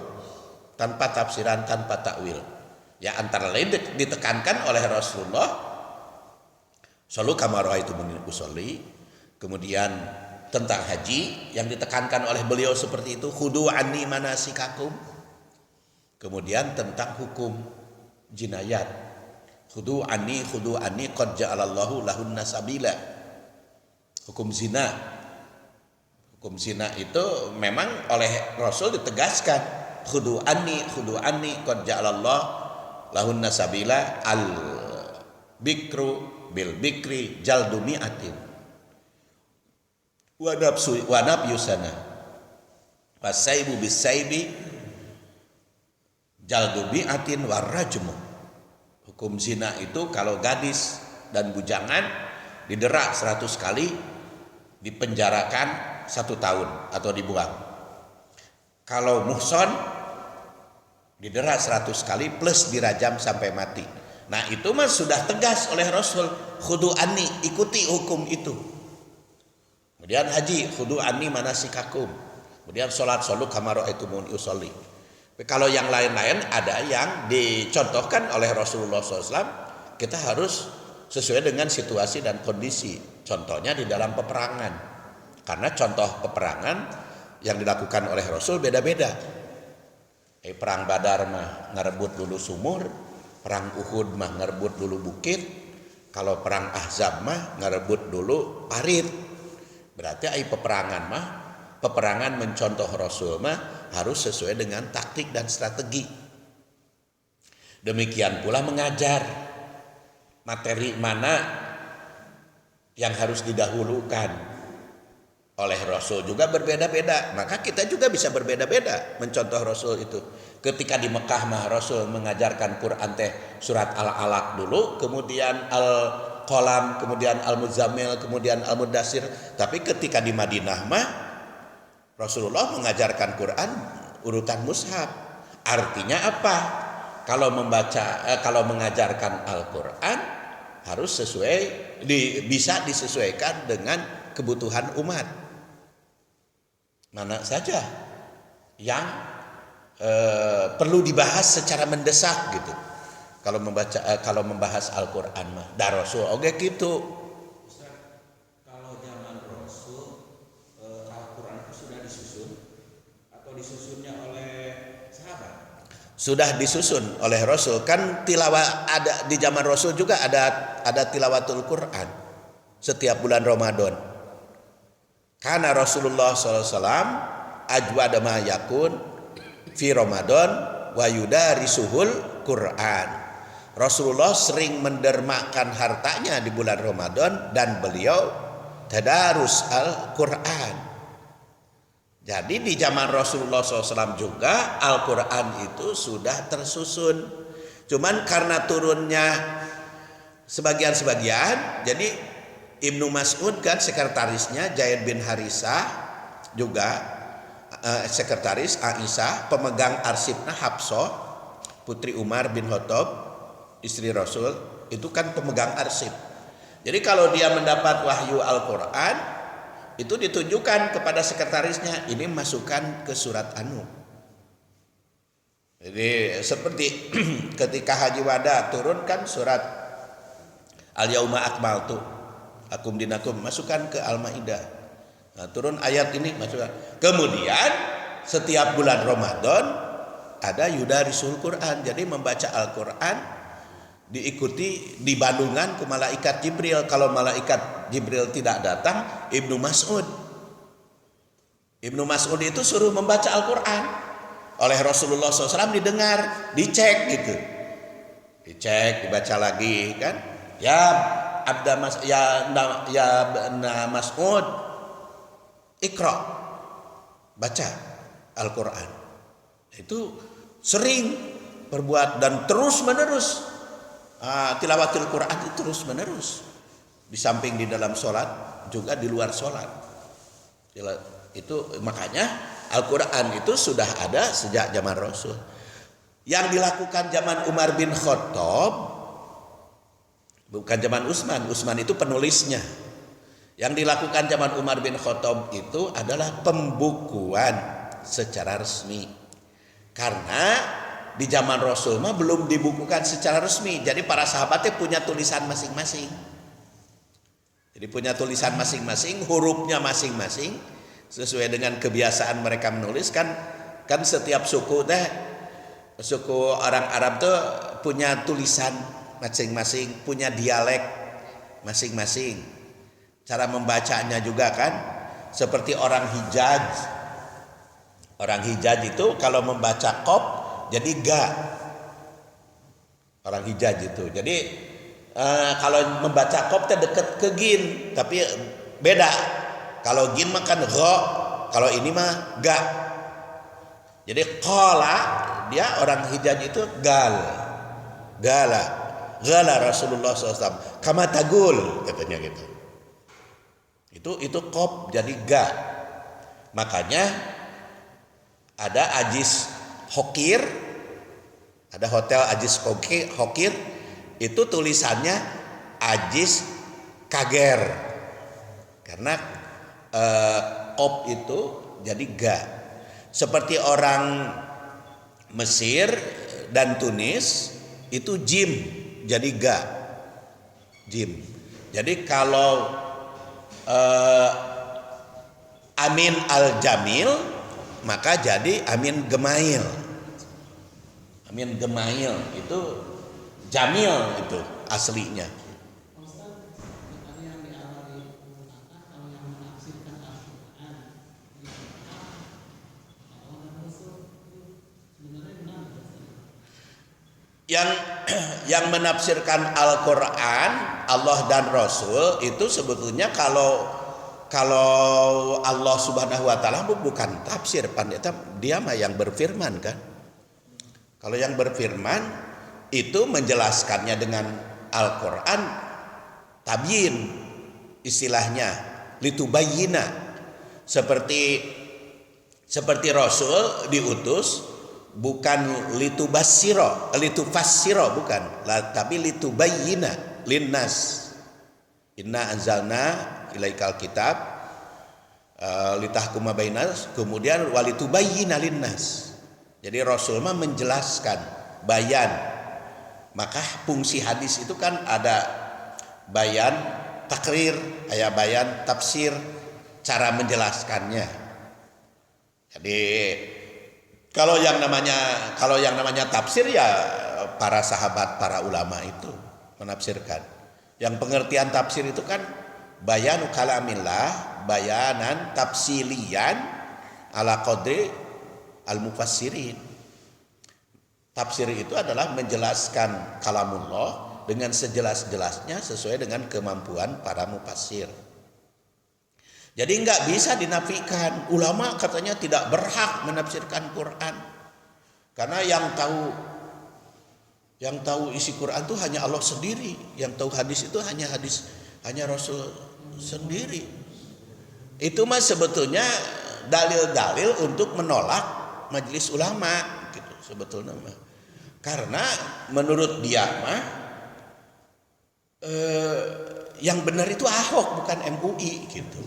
tanpa tafsiran, tanpa takwil. Ya antara lain ditekankan oleh Rasulullah, "Shallu kama ra'aitumuni usolli." Kemudian tentang haji yang ditekankan oleh beliau seperti itu, "Khudu anni manasikakum." Kemudian tentang hukum jinayat, "Khudu anni qad ja'alallahu lahunna sabila." Hukum zina. Hukum zina itu memang oleh Rasul ditegaskan, "Khudu anni qad ja'alallahu lahunna sabila, al bikru bil bikri jaldu mi'atin wa nafyusana wasaibu bisaibi jaldu mi'atin warajmu." Hukum zina itu kalau gadis dan bujangan didera 100 kali, dipenjarakan 1 tahun atau dibuang. Kalau muhson didera 100 kali plus dirajam sampai mati. Nah itu mah sudah tegas oleh Rasul, "Khudu anni", ikuti hukum itu. Kemudian haji, "Khudu anni manasikakum." Kemudian sholat, "Shallu kama ra'aitumuni usolli." Kalau yang lain-lain ada yang dicontohkan oleh Rasulullah SAW, kita harus sesuai dengan situasi dan kondisi. Contohnya di dalam peperangan, karena contoh peperangan yang dilakukan oleh Rasul beda-beda. Perang Badar mah ngerebut dulu sumur, perang Uhud mah ngerebut dulu bukit, kalau perang Ahzab mah ngerebut dulu parit. Berarti peperangan mencontoh Rasul mah harus sesuai dengan taktik dan strategi. Demikian pula mengajar, materi mana yang harus didahulukan oleh Rasul juga berbeda-beda. Maka kita juga bisa berbeda-beda mencontoh Rasul itu. Ketika di Mekah mah Rasul mengajarkan Quran teh surat Al-Alaq dulu, kemudian Al-Qalam, kemudian Al-Muzammil, kemudian Al-Mudassir. Tapi ketika di Madinah mah Rasulullah mengajarkan Quran urutan mushaf. Artinya apa? Kalau mengajarkan Al-Quran harus bisa disesuaikan dengan kebutuhan umat. Mana saja yang perlu dibahas secara mendesak gitu. Kalau membahas Al-Quran mah, dar Rasul oge gitu. Kalau zaman Rasul Al-Quran itu sudah disusun atau disusunnya oleh sahabat? Sudah disusun oleh Rasul. Kan tilawah ada di zaman Rasul juga ada tilawatul Quran setiap bulan Ramadan. Karena Rasulullah SAW ajwada ma yakun fi Ramadan wa yudarisuhul Quran. Rasulullah sering mendermakan hartanya di bulan Ramadan dan beliau tadarus Al-Quran. Jadi di zaman Rasulullah SAW juga Al-Quran itu sudah tersusun. Cuman karena turunnya sebagian-sebagian, jadi Ibnu Mas'ud kan sekretarisnya Zaid bin Harisah juga sekretaris Aisyah, pemegang arsipnya Hafsah putri Umar bin Khattab istri Rasul, itu kan pemegang arsip. Jadi kalau dia mendapat wahyu Al-Quran itu ditunjukkan kepada sekretarisnya, ini masukkan ke surat anu. Jadi seperti ketika Haji Wada turunkan surat Al-Yauma Akmaltu Lakum Dinakum, masukkan ke Al-Maidah. Nah, turun ayat ini masukkan. Kemudian setiap bulan Ramadan ada yudarisul Quran, jadi membaca Al-Quran diikuti di bandungan ke malaikat Jibril. Kalau malaikat Jibril tidak datang, Ibnu Mas'ud itu suruh membaca Al-Quran oleh Rasulullah SAW, didengar, dicek gitu, dibaca lagi kan. Mas'ud Iqra, baca Al-Quran. Itu sering perbuat dan terus menerus tilawatil Quran itu terus menerus, di samping di dalam sholat juga di luar sholat. Itu makanya Al-Quran itu sudah ada sejak zaman Rasul. Yang dilakukan zaman Umar bin Khattab bukan zaman Utsman. Utsman itu penulisnya. Yang dilakukan zaman Umar bin Khattab itu adalah pembukuan secara resmi. Karena di zaman Rasul mah belum dibukukan secara resmi. Jadi para sahabatnya punya tulisan masing-masing. Jadi punya tulisan masing-masing, hurufnya masing-masing sesuai dengan kebiasaan mereka menulis kan setiap suku orang Arab tuh punya tulisan masing-masing, punya dialek masing-masing. Cara membacanya juga kan seperti orang Hijaz. Orang Hijaz itu kalau membaca qaf jadi ga. Orang Hijaz itu. Jadi kalau membaca qaf dekat ke gin, tapi beda. Kalau gin makan gha, kalau ini mah ga. Jadi qala dia orang Hijaz itu gala Rasulullah SAW kama tagul katanya gitu. Itu qaf jadi ga. Makanya ada Ajis Hokir, ada hotel Ajis Hokir, itu tulisannya Ajis Kager karena qaf itu jadi ga. Seperti orang Mesir dan Tunis itu jim jadi ga, jim. Jadi kalau Amin Al-Jamil maka jadi Amin Gemail. Amin Gemail itu Jamil itu aslinya. Yang menafsirkan Al-Quran Allah dan Rasul itu sebetulnya kalau Allah Subhanahu wa taala bukan tafsir, dia mah yang berfirman kan. Kalau yang berfirman itu menjelaskannya dengan Al-Quran tabyin istilahnya litubayyina, seperti Rasul diutus bukan litubassiro bukan, tapi litubayyina linnas. Inna anzalna ilaikal kitab litahkuma bainas, kemudian walitubayyina linnas. Jadi Rasul mah menjelaskan, bayan. Maka fungsi hadis itu kan ada bayan takrir, ada bayan tafsir, cara menjelaskannya. Jadi kalau yang namanya tafsir ya para sahabat, para ulama itu menafsirkan. Yang pengertian tafsir itu kan bayanu kalamillah, bayanan tafsilian ala qadri al-mufassirin. Tafsir itu adalah menjelaskan kalamullah dengan sejelas-jelasnya sesuai dengan kemampuan para mufassir. Jadi nggak bisa dinafikan. Ulama katanya tidak berhak menafsirkan Quran. Karena yang tahu isi Quran itu hanya Allah sendiri. Yang tahu hadis itu hanya Rasul sendiri. Itu mah sebetulnya dalil-dalil untuk menolak majelis ulama gitu sebetulnya mah. Karena menurut dia mah yang benar itu Ahok bukan MUI gitu.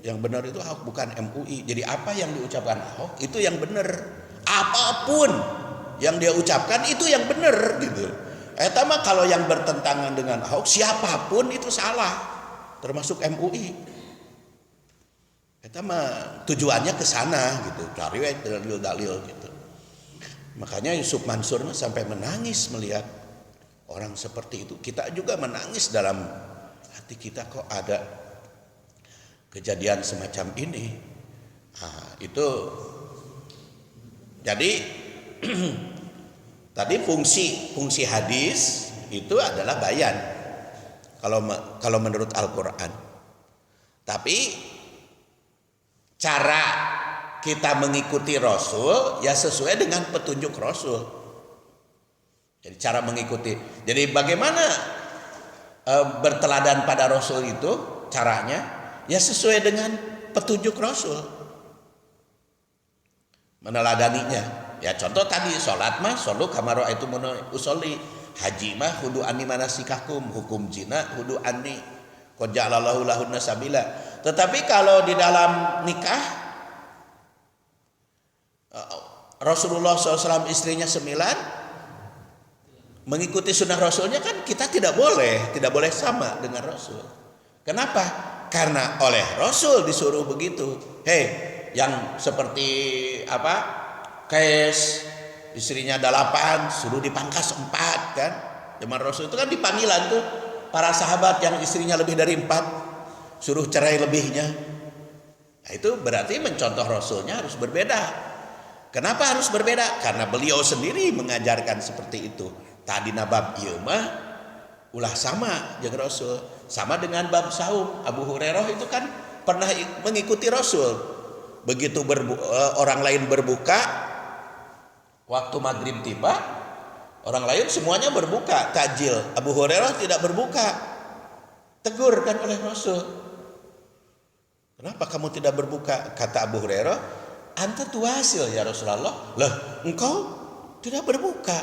Yang benar itu Ahok bukan MUI. Jadi apa yang diucapkan Ahok itu yang benar. Apapun yang dia ucapkan itu yang benar gitu. Eta mah kalau yang bertentangan dengan Ahok siapapun itu salah, termasuk MUI. Eta mah tujuannya ke sana gitu, cari dalil-dalil gitu. Makanya Yusuf Mansur sampai menangis melihat orang seperti itu. Kita juga menangis dalam hati kita, kok ada kejadian semacam ini. Nah, itu jadi tadi fungsi hadis itu adalah bayan kalau menurut Al-Quran. Tapi cara kita mengikuti Rasul ya sesuai dengan petunjuk Rasul. Jadi cara mengikuti. Jadi bagaimana berteladan pada Rasul itu caranya ya sesuai dengan petunjuk Rasul. Meneladaninya. Ya contoh tadi sholat mah solu kama ra'aitumuni usolli, haji mah hudu anni manasikakum, hukum zina hudu anni qad ja'alallahu lahunna sabila. Tetapi kalau di dalam nikah Rasulullah SAW istrinya 9, mengikuti sunnah Rasulnya kan kita tidak boleh sama dengan Rasul. Kenapa? Karena oleh Rasul disuruh begitu. Hei, yang seperti Kais istrinya 8 suruh dipangkas 4 kan. Zaman Rasul itu kan dipanggilan tuh para sahabat yang istrinya lebih dari 4 suruh cerai lebihnya. Nah, itu berarti mencontoh Rasulnya harus berbeda. Kenapa harus berbeda? Karena beliau sendiri mengajarkan seperti itu. Tadi bab ieu mah ulah sama jeung Rasul. Sama dengan bab saum. Abu Hurairah itu kan pernah mengikuti Rasul. Begitu orang lain berbuka, waktu maghrib tiba, orang lain semuanya berbuka takjil. Abu Hurairah tidak berbuka. Tegur kan oleh Rasul. Kenapa kamu tidak berbuka? Kata Abu Hurairah, anta tuwasil ya Rasulullah. Lah, engkau tidak berbuka.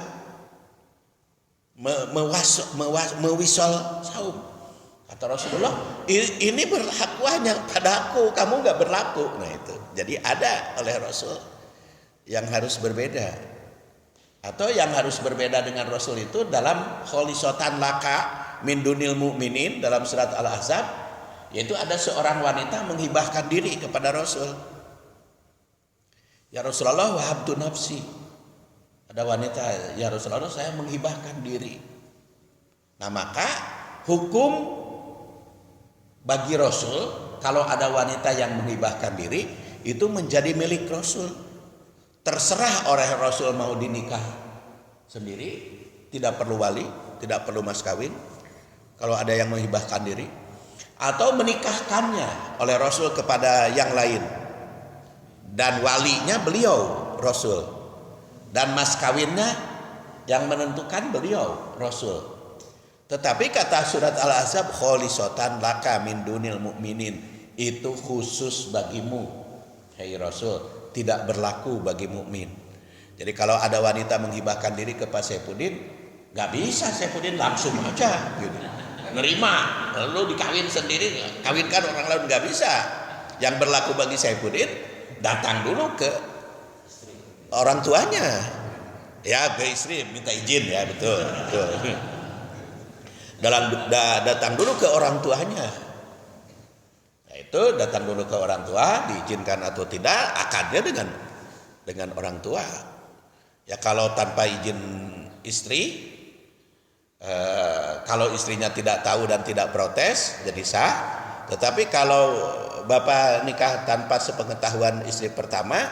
Mewisol saum. Kata Rasulullah, ini berlaku hanya pada aku, kamu enggak berlaku. Nah itu. Jadi ada oleh Rasul yang harus berbeda. Atau yang harus berbeda dengan Rasul itu dalam kholisatan laka min dunil mu'minin dalam surat Al-Ahzab, yaitu ada seorang wanita menghibahkan diri kepada Rasul. Ya Rasulullah wahabtu nafsi. Ada wanita, ya Rasulullah saya menghibahkan diri. Nah maka hukum bagi Rasul kalau ada wanita yang menghibahkan diri itu menjadi milik Rasul. Terserah oleh Rasul mau dinikah sendiri, tidak perlu wali, tidak perlu mas kawin kalau ada yang menghibahkan diri, atau menikahkannya oleh Rasul kepada yang lain dan walinya beliau Rasul dan mas kawinnya yang menentukan beliau Rasul. Tetapi kata surat Al-Ahzab, kholisatan laka min dunil mu'minin, itu khusus bagimu hai Rasul, tidak berlaku bagi mukmin. Jadi kalau ada wanita menghibahkan diri ke Pak Saifuddin, nggak bisa Saifuddin langsung aja gitu. Nerima, lalu dikawin sendiri, kawinkan orang lain, nggak bisa. Yang berlaku bagi Saifuddin, datang dulu ke orang tuanya. Ya ke istri minta izin ya, betul. Datang dulu ke orang tuanya. Itu datang dulu ke orang tua, diizinkan atau tidak, akadnya dengan orang tua. Ya kalau tanpa izin istri, kalau istrinya tidak tahu dan tidak protes, jadi sah. Tetapi kalau bapak nikah tanpa sepengetahuan istri pertama,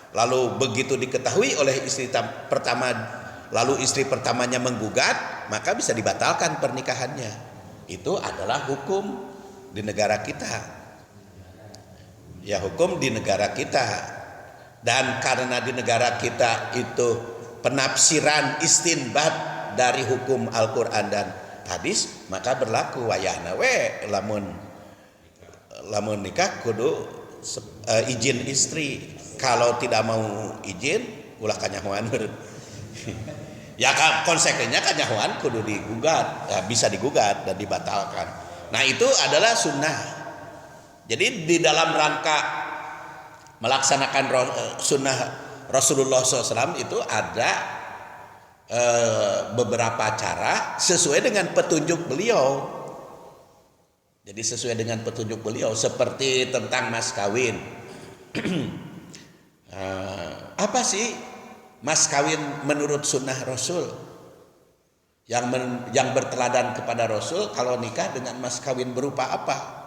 lalu begitu diketahui oleh istri pertama, lalu istri pertamanya menggugat, maka bisa dibatalkan pernikahannya. Itu adalah hukum di negara kita. Ya hukum di negara kita. Dan karena di negara kita itu penafsiran istinbat dari hukum Al-Quran dan hadis, maka berlaku wayahna we lamun nikah kudu izin istri. Kalau tidak mau izin ulah kanyahoan. Ya kan konsekuensinya kanyahoan kudu digugat, ya, bisa digugat dan dibatalkan. Nah itu adalah sunnah. Jadi di dalam rangka melaksanakan sunnah Rasulullah SAW itu ada beberapa cara sesuai dengan petunjuk beliau. Jadi sesuai dengan petunjuk beliau seperti tentang mas kawin. Apa sih mas kawin menurut sunnah Rasul? Yang berteladan kepada Rasul kalau nikah dengan mas kawin berupa apa?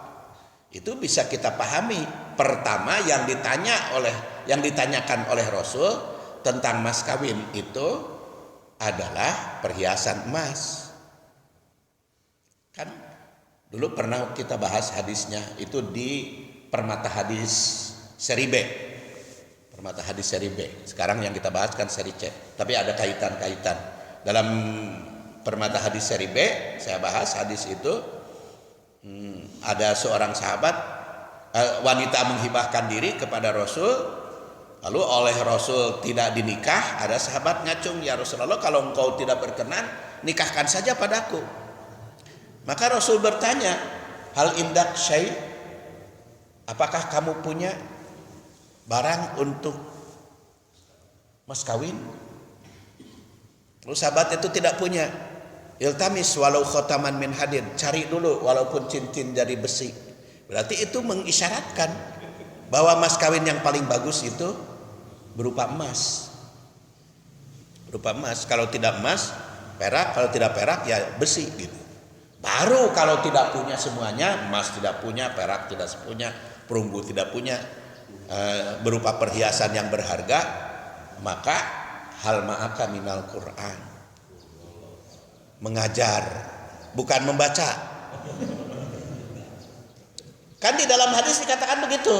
Itu bisa kita pahami. Pertama yang ditanyakan oleh Rasul tentang mas kawin itu adalah perhiasan emas. Kan dulu pernah kita bahas hadisnya itu di Permata Hadis seri B. Permata hadis seri B. Sekarang yang kita bahas kan seri C. Tapi ada kaitan-kaitan. Dalam Permata hadis seri B, saya bahas hadis itu ada seorang sahabat wanita menghibahkan diri kepada Rasul, lalu oleh Rasul tidak dinikah. Ada sahabat ngacung, ya Rasulullah, kalau engkau tidak berkenan, nikahkan saja padaku. Maka Rasul bertanya, hal indak syai', apakah kamu punya barang untuk mas kawin? Lalu sahabat itu tidak punya. Iltamis walau khotaman min hadid, cari dulu walaupun cincin dari besi. Berarti itu mengisyaratkan bahwa mas kawin yang paling bagus itu berupa emas. Berupa emas. Kalau tidak emas, perak. Kalau tidak perak, ya besi gitu. Baru kalau tidak punya semuanya, emas tidak punya, perak tidak punya, perunggu tidak punya, berupa perhiasan yang berharga, maka hal ma'aka minal Qur'an, mengajar, bukan membaca. Kan di dalam hadis dikatakan begitu,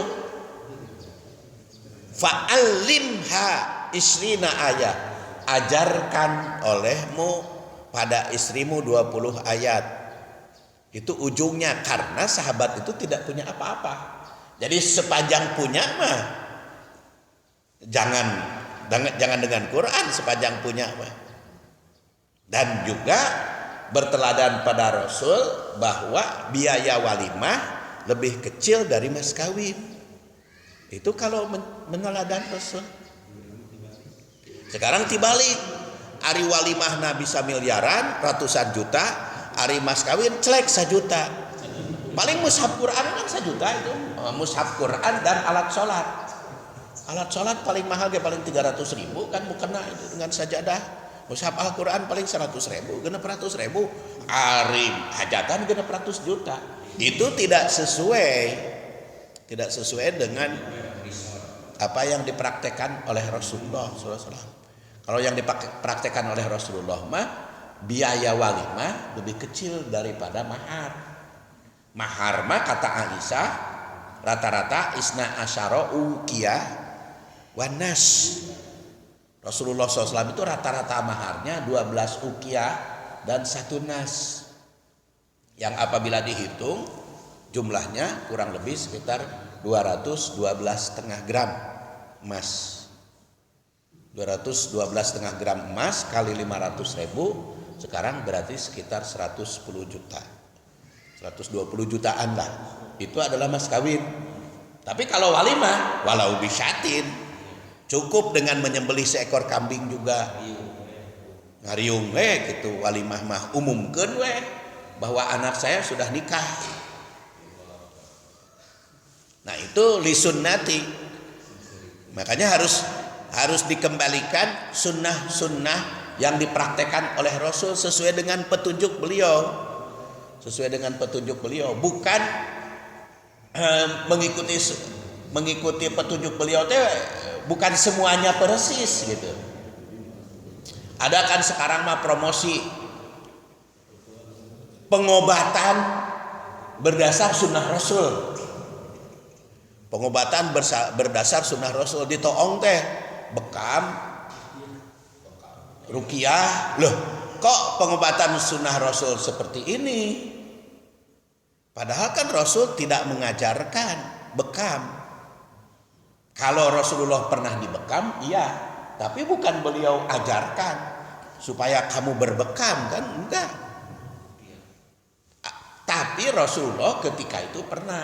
fa'allimha isrina ayat, ajarkan olehmu pada istrimu 20 ayat. Itu ujungnya, karena sahabat itu tidak punya apa-apa. Jadi sepanjang punya mah jangan dengan Quran, sepanjang punya mah. Dan juga berteladan pada Rasul bahwa biaya walimah lebih kecil dari mas kawin. Itu kalau meneladan Rasul. Sekarang dibalik, ari walimah bisa miliaran, ratusan juta, ari mas kawin celek 1 juta. Paling mushaf Quran kan 1 juta itu. Mushaf Quran dan alat sholat. Alat sholat paling mahal paling 300.000 kan mukena itu dengan sajadah. Mushaf Al-Quran paling 100.000, 600.000. Ari hajatan 600 juta. Itu tidak sesuai dengan apa yang dipraktekkan oleh Rasulullah SAW. Kalau yang dipraktekkan oleh Rasulullah mah biaya walimah lebih kecil daripada mahar. Mahar mah kata Aisyah rata-rata isna asyara uqiyah wanas. Rasulullah SAW itu rata-rata maharnya 12 uqiyah dan 1 nas, yang apabila dihitung jumlahnya kurang lebih sekitar 212,5 gram emas. 212,5 gram emas kali 500.000 sekarang berarti sekitar 110 juta. 120 jutaan lah. Itu adalah mas kawin. Tapi kalau walimah walau bisyatin, cukup dengan menyembelih seekor kambing juga. Ngariung gitu, walimah mah umumkeun bahwa anak saya sudah nikah. Nah, itu lisunnati. Makanya harus dikembalikan sunnah-sunnah yang dipraktekkan oleh Rasul sesuai dengan petunjuk beliau. Sesuai dengan petunjuk beliau, bukan mengikuti petunjuk beliau teh bukan semuanya persis gitu. Ada kan sekarang mah promosi pengobatan berdasar sunnah Rasul. Pengobatan berdasar sunnah Rasul, ditoong teh bekam ruqyah. Loh, kok pengobatan sunnah Rasul seperti ini? Padahal kan Rasul tidak mengajarkan bekam. Kalau Rasulullah pernah dibekam, iya, tapi bukan beliau ajarkan supaya kamu berbekam, kan enggak. Tapi Rasulullah ketika itu pernah.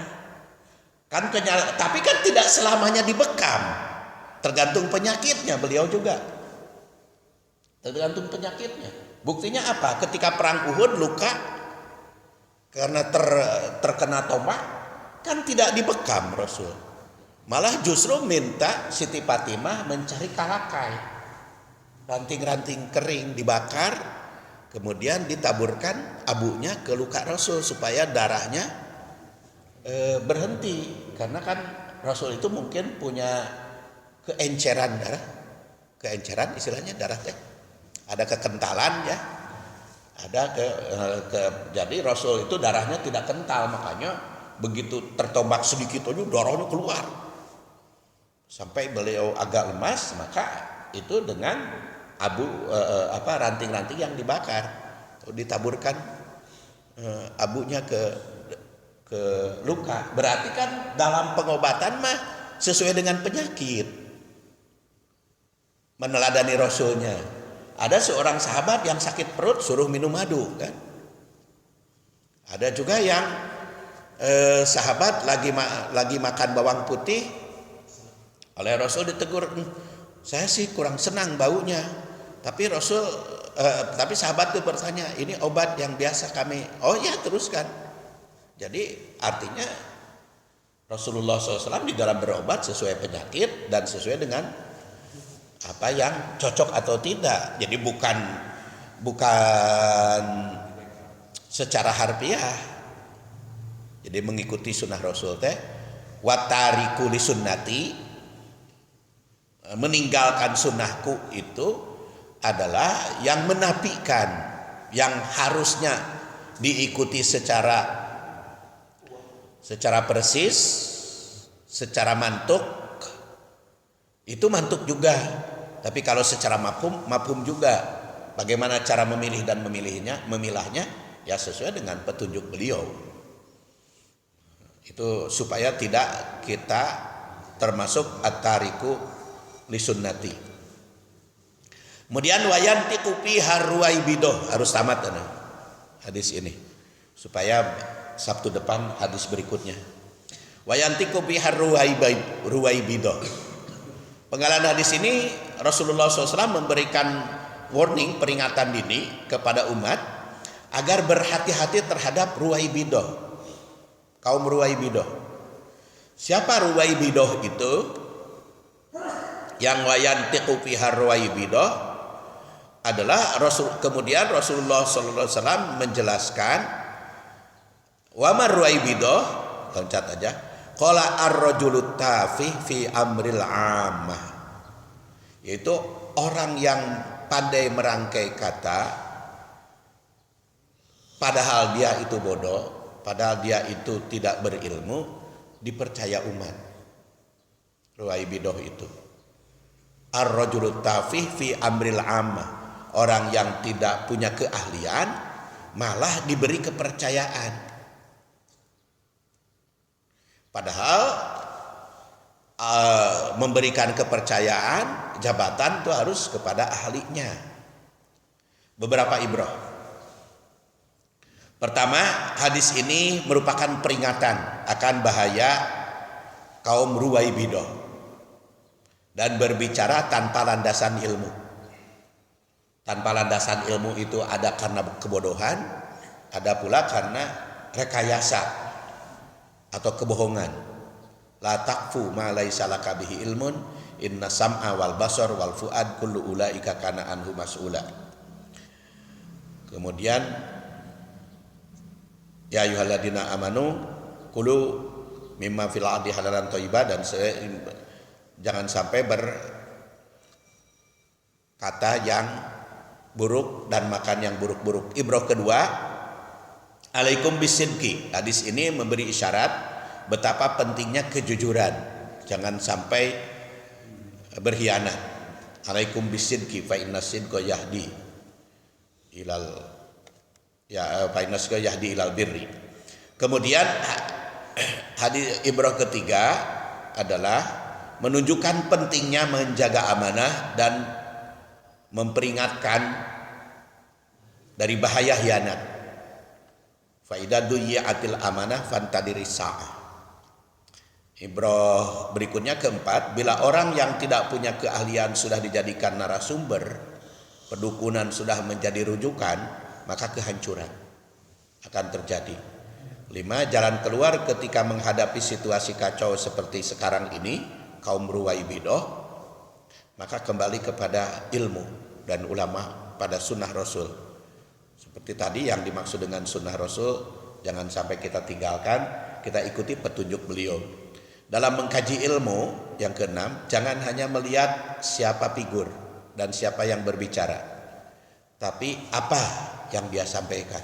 Tapi kan tidak selamanya dibekam. Tergantung penyakitnya beliau juga. Tergantung penyakitnya. Buktinya apa? Ketika perang Uhud luka karena terkena tombak, kan tidak dibekam Rasul. Malah justru minta Siti Fatimah mencari kalakai, ranting-ranting kering dibakar, kemudian ditaburkan abunya ke luka Rasul supaya darahnya berhenti. Karena kan Rasul itu mungkin punya keenceran darah, keenceran istilahnya darah teh, ada kekentalan ya, ada jadi Rasul itu darahnya tidak kental, makanya begitu tertombak sedikit aja darahnya keluar. sampai beliau agak lemas, maka itu dengan ranting-ranting yang dibakar, ditaburkan abunya ke luka. Berarti kan dalam pengobatan mah sesuai dengan penyakit, meneladani Rasulnya. Ada seorang sahabat yang sakit perut suruh minum madu kan. Ada juga yang sahabat lagi makan bawang putih, oleh Rasul ditegur, saya sih kurang senang baunya. Tapi sahabat itu bertanya, ini obat yang biasa kami. Oh ya, teruskan. Jadi artinya Rasulullah SAW di dalam berobat sesuai penyakit dan sesuai dengan apa yang cocok atau tidak. Jadi bukan secara harfiah. Jadi mengikuti sunnah Rasul teh, watariku li sunnati, meninggalkan sunnahku itu adalah yang menafikan yang harusnya diikuti secara persis, secara mantuk, itu mantuk juga. Tapi kalau secara mafhum juga. Bagaimana cara memilih dan memilahnya, ya sesuai dengan petunjuk beliau. Itu supaya tidak kita termasuk at-tariku li sunnati. Kemudian wayantiqu fiha ruwaibidah, harus tamat hadis ini supaya Sabtu depan hadis berikutnya. Wayantiqu fiha ruwaibidah. Penggalan hadis ini Rasulullah SAW memberikan warning, peringatan dini kepada umat agar berhati-hati terhadap ruwaibidah, kaum ruwaibidah. Siapa ruwaibidah itu? Yang wayantiqu fiha ruwaibidah adalah kemudian Rasulullah SAW menjelaskan wa mar ruwaibidah, loncat aja. Qala ar-rajulu tafih fi amril ammah, yaitu orang yang pandai merangkai kata padahal dia itu bodoh, padahal dia itu tidak berilmu, dipercaya umat. Ruwaibidah itu ar-rajulu tafih fi amril ammah, orang yang tidak punya keahlian malah diberi kepercayaan. Padahal memberikan kepercayaan jabatan itu harus kepada ahlinya. Beberapa ibrah. Pertama, hadis ini merupakan peringatan akan bahaya kaum ruwaibidah dan berbicara tanpa landasan ilmu. Tanpa landasan ilmu itu ada karena kebodohan, ada pula karena rekayasa atau kebohongan. La taqfu ma laisa laka bihi ilmun, inna sam'a wal basar wal fuad kullu ulaika kana anhu mas'ula. Kemudian ya ayyuhalladzina amanu kulu mimma fil ardi halalan thayyibah, dan jangan sampai berkata yang buruk dan makan yang buruk-buruk. Ibrah kedua, alaikum bisidqi. Hadis ini memberi isyarat betapa pentingnya kejujuran. Jangan sampai berkhianat. Alaikum bisidqi fa inna sidqa yahdi ilal birri. Kemudian hadis ibrah ketiga adalah menunjukkan pentingnya menjaga amanah dan memperingatkan dari bahaya khianat. Fa idza duyya'atil amanah fantadiris sa'ah. Ibrah berikutnya keempat, bila orang yang tidak punya keahlian sudah dijadikan narasumber, pedukunan sudah menjadi rujukan, maka kehancuran akan terjadi. 5. Jalan keluar ketika menghadapi situasi kacau seperti sekarang ini, kaum ruwaibidah, maka kembali kepada ilmu dan ulama pada sunnah Rasul. Seperti tadi yang dimaksud dengan sunnah Rasul, jangan sampai kita tinggalkan, kita ikuti petunjuk beliau. Dalam mengkaji ilmu, yang keenam, jangan hanya melihat siapa figur dan siapa yang berbicara, tapi apa yang dia sampaikan.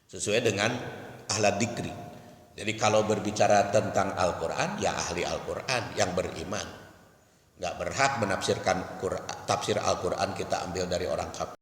Sesuai dengan ahla dzikri, Jadi kalau berbicara tentang Al-Quran, ya ahli Al-Quran yang beriman. Nggak berhak menafsirkan tafsir Al-Quran kita ambil dari orang kafir.